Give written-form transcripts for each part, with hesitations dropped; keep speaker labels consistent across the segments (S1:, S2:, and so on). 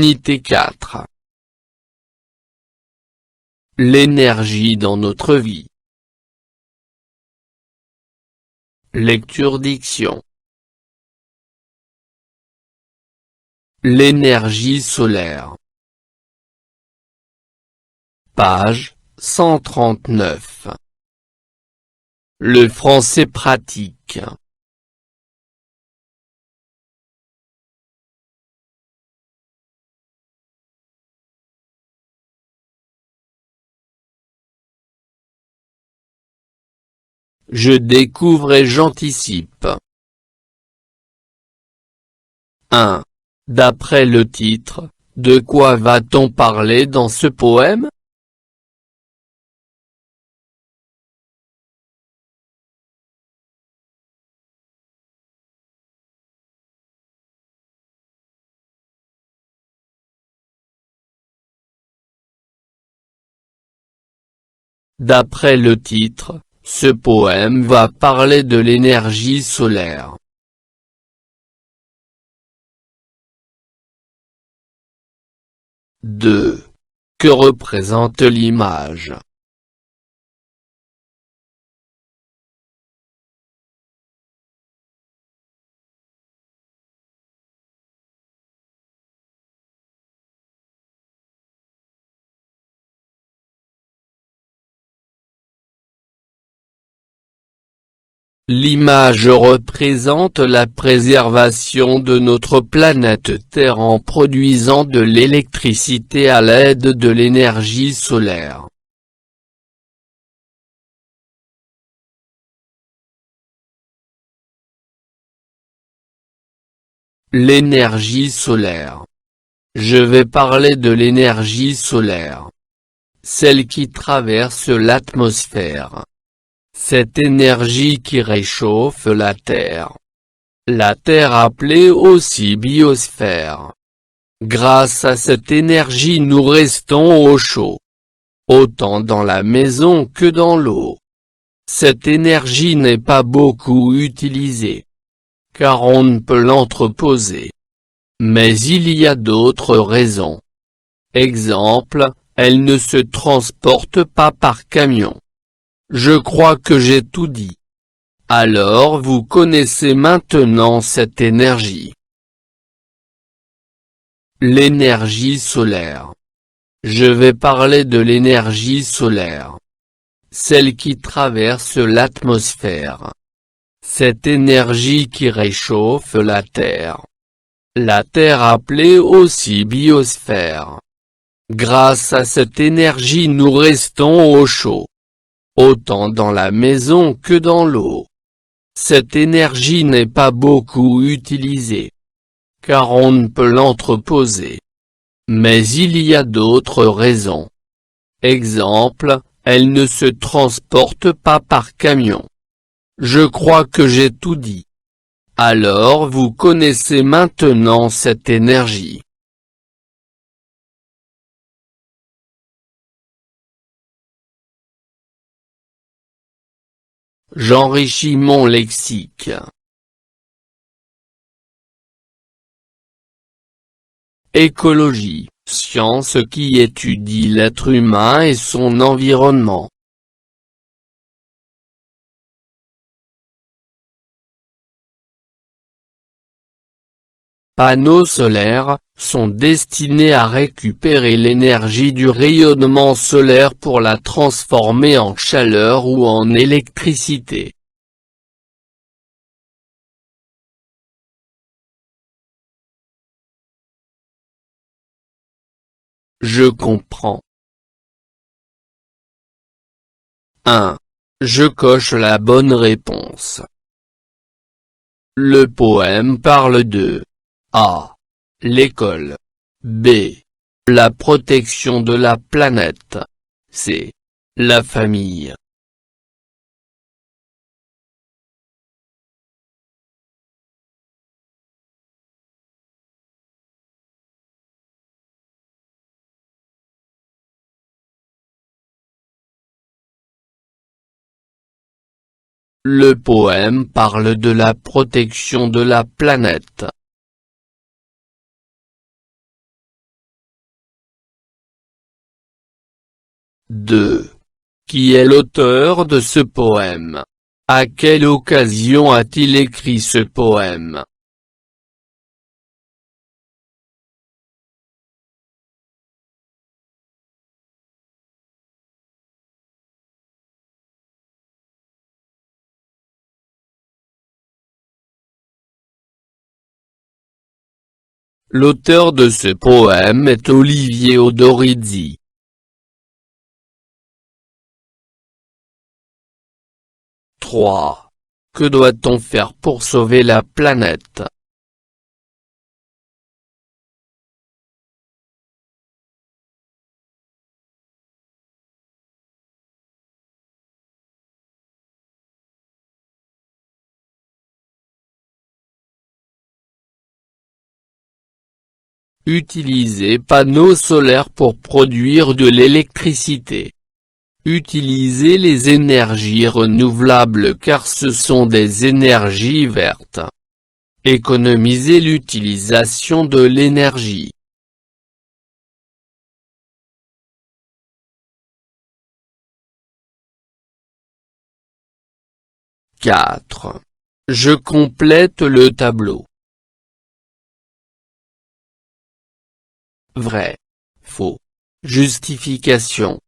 S1: Unité 4. L'énergie dans notre vie. Lecture diction. L'énergie solaire. Page 139. Le français pratique. Je découvre et j'anticipe. 1. D'après le titre, de quoi va-t-on parler dans ce poème? D'après le titre, ce poème va parler de l'énergie solaire. 2. Que représente l'image? L'image représente la préservation de notre planète Terre en produisant de l'électricité à l'aide de l'énergie solaire. L'énergie solaire. Je vais parler de l'énergie solaire. Celle qui traverse l'atmosphère. Cette énergie qui réchauffe la Terre. La Terre appelée aussi biosphère. Grâce à cette énergie nous restons au chaud. Autant dans la maison que dans l'eau. Cette énergie n'est pas beaucoup utilisée. Car on ne peut l'entreposer. Mais il y a d'autres raisons. Exemple, elle ne se transporte pas par camion. Je crois que j'ai tout dit. Alors vous connaissez maintenant cette énergie. L'énergie solaire. Je vais parler de l'énergie solaire. Celle qui traverse l'atmosphère. Cette énergie qui réchauffe la Terre. La Terre appelée aussi biosphère. Grâce à cette énergie nous restons au chaud. Autant dans la maison que dans l'eau. Cette énergie n'est pas beaucoup utilisée. Car on ne peut l'entreposer. Mais il y a d'autres raisons. Exemple, elle ne se transporte pas par camion. Je crois que j'ai tout dit. Alors vous connaissez maintenant cette énergie. J'enrichis mon lexique. Écologie, science qui étudie l'être humain et son environnement. Panneaux solaires, sont destinés à récupérer l'énergie du rayonnement solaire pour la transformer en chaleur ou en électricité. Je comprends. 1. Je coche la bonne réponse. Le poème parle de A. L'école. B. La protection de la planète. C. La famille. Le poème parle de la protection de la planète. 2. Qui est l'auteur de ce poème? À quelle occasion a-t-il écrit ce poème? L'auteur de ce poème est Olivier Odorizzi. 3. Que doit-on faire pour sauver la planète? Utiliser panneaux solaires pour produire de l'électricité. Utiliser les énergies renouvelables car ce sont des énergies vertes. Économiser l'utilisation de l'énergie. « 4. Je complète le tableau. Vrai. Faux. Justification.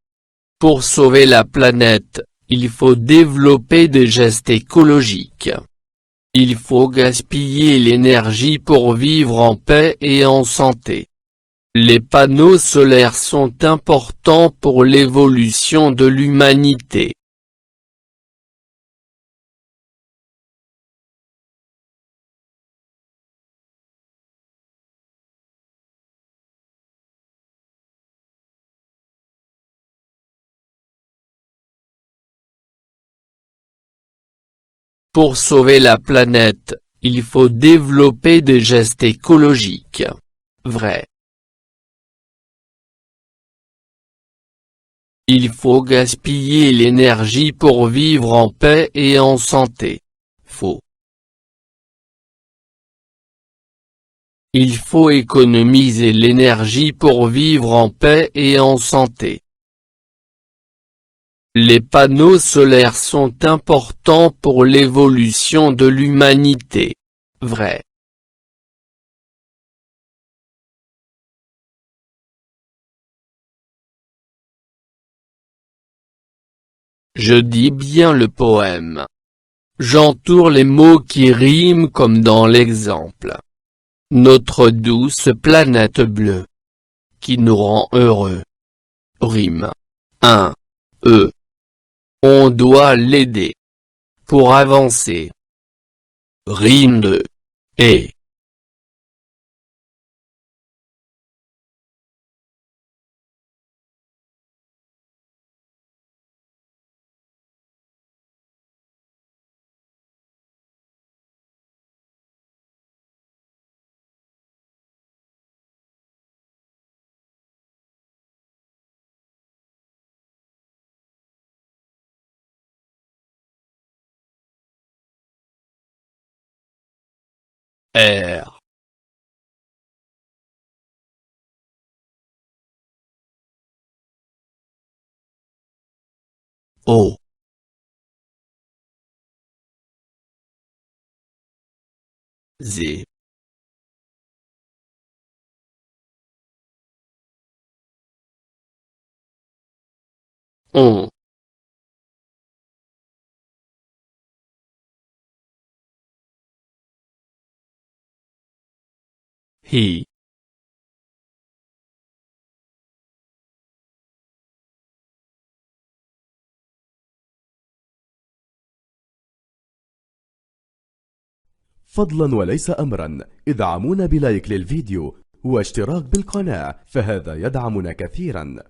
S1: Pour sauver la planète, il faut développer des gestes écologiques. Il faut gaspiller l'énergie pour vivre en paix et en santé. Les panneaux solaires sont importants pour l'évolution de l'humanité. Pour sauver la planète, il faut développer des gestes écologiques. Vrai. Il faut gaspiller l'énergie pour vivre en paix et en santé. Faux. Il faut économiser l'énergie pour vivre en paix et en santé. Les panneaux solaires sont importants pour l'évolution de l'humanité. Vrai. Je dis bien le poème. J'entoure les mots qui riment comme dans l'exemple. Notre douce planète bleue, qui nous rend heureux. Rime. 1. On doit l'aider. Pour avancer. Rime 2. Et. R. O. Z. On. He.
S2: فضلا وليس أمرا ادعمونا بلايك للفيديو واشتراك بالقناة، فهذا يدعمنا كثيرا.